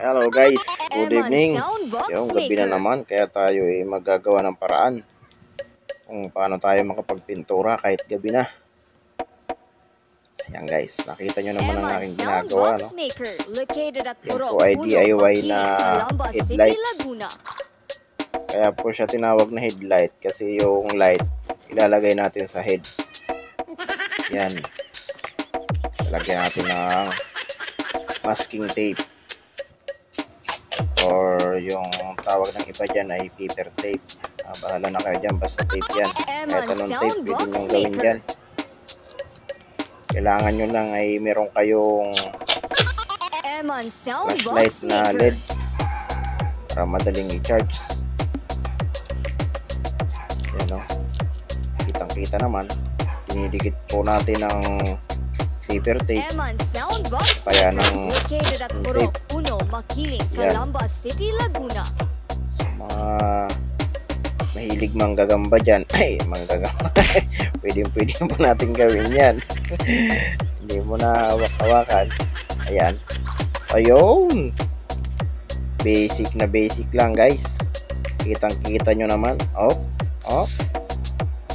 Hello guys, good evening. Yung gabi na naman, kaya tayo ay magagawa ng paraan kung paano tayo makapagpintura kahit gabi na. Ayan guys, nakita nyo naman ang aking ginagawa, no? Yan po ay DIY na headlight. Kaya po siya tinawag na headlight kasi yung light ilalagay natin sa head. Yan. Lalagyan natin ng masking tape. Or yung tawag ng iba dyan ay paper tape. Bahala na kayo dyan, basta tape yan. Kahit anong tape, pwede nyo gawin dyan. Kailangan nyo lang ay meron kayong flashlight na LED para madaling i-charge. Yan o. Kitang-kita naman. Dinidikit po natin ng paper tape. Kaya ng tape. Yan. Mga mahilig manggagamba dyan. Ay, manggagamba. Pwede po natin gawin yan. Hindi mo na hawak-hawakan. Ayan. Ayun. Basic na basic lang guys. Kitang-kita nyo naman. Oh. Oh.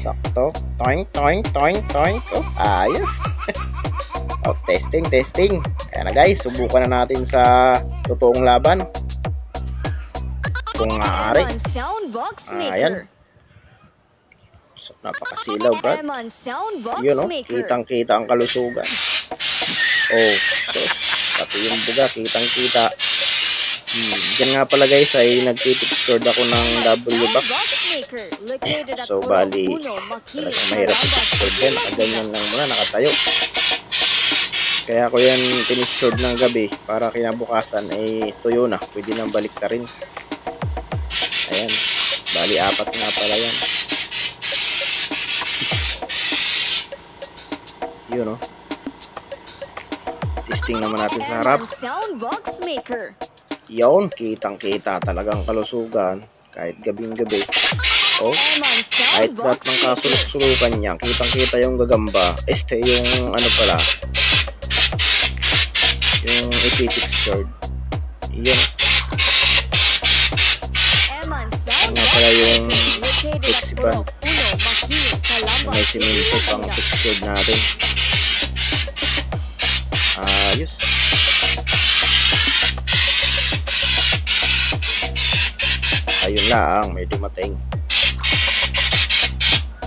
Sakto. Toing, toing, toing, toing. Oh, ayos. Oh, testing. Ayan na guys, subukan na natin sa totoong laban. Kung maaari. Ayan. So, napakasilaw, brad. Yun, no? Kitang-kita ang kalusugan. Oh, so, pati yung buga, kitang-kita. Diyan nga pala guys, ay nagtitextured ako ng W-box. So, bali, talagang mahirap i-textured yan. Ganyan lang muna, nakatayo. Kaya ko yan tinextured ng gabi para kinabukasan ay tuyo na. Pwede nang balik ka rin. Ayan. Bali, 4 nga pala yan. Yun, no? Testing naman natin sa harap. Yun, kitang-kita talagang kalusugan. Kahit gabing-gabi. Oh, kahit lahat ng kasulok-sulukan niya, kitang-kita yung gagamba. Yung ano pala, yung iti-textured. Yun. Nga pala yung texiban. May siminto pang textured natin. Ayos. Ayun lang, may dumating.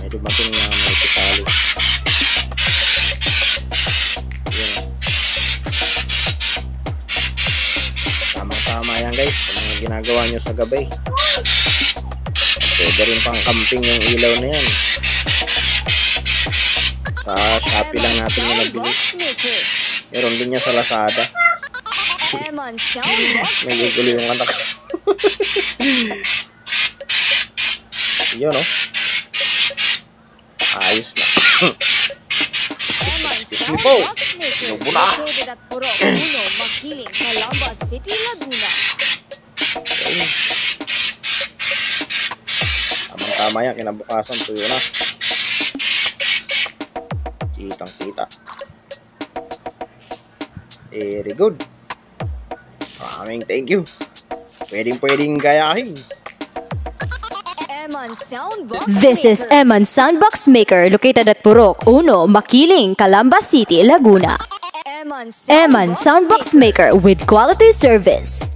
May dumating na may pitali. Yun. Tama yan guys, kung mga ginagawa nyo sa gabi. Pwede rin pang camping yung ilaw na yan. Sa Shopee lang natin yung nabili. Meron din niya sa Lazada. May gugulo yung anak. Yun, no? Ayos na. Isipo! Sinubo na! Tama yan, kinabukasan tuyo na. Kitang-kita. Very good. Maraming thank you. Pwedeng gayahin. This is Eman Soundbox Maker located at Purok 1, Makiling, Calamba City, Laguna. Eman Soundbox Maker with quality service.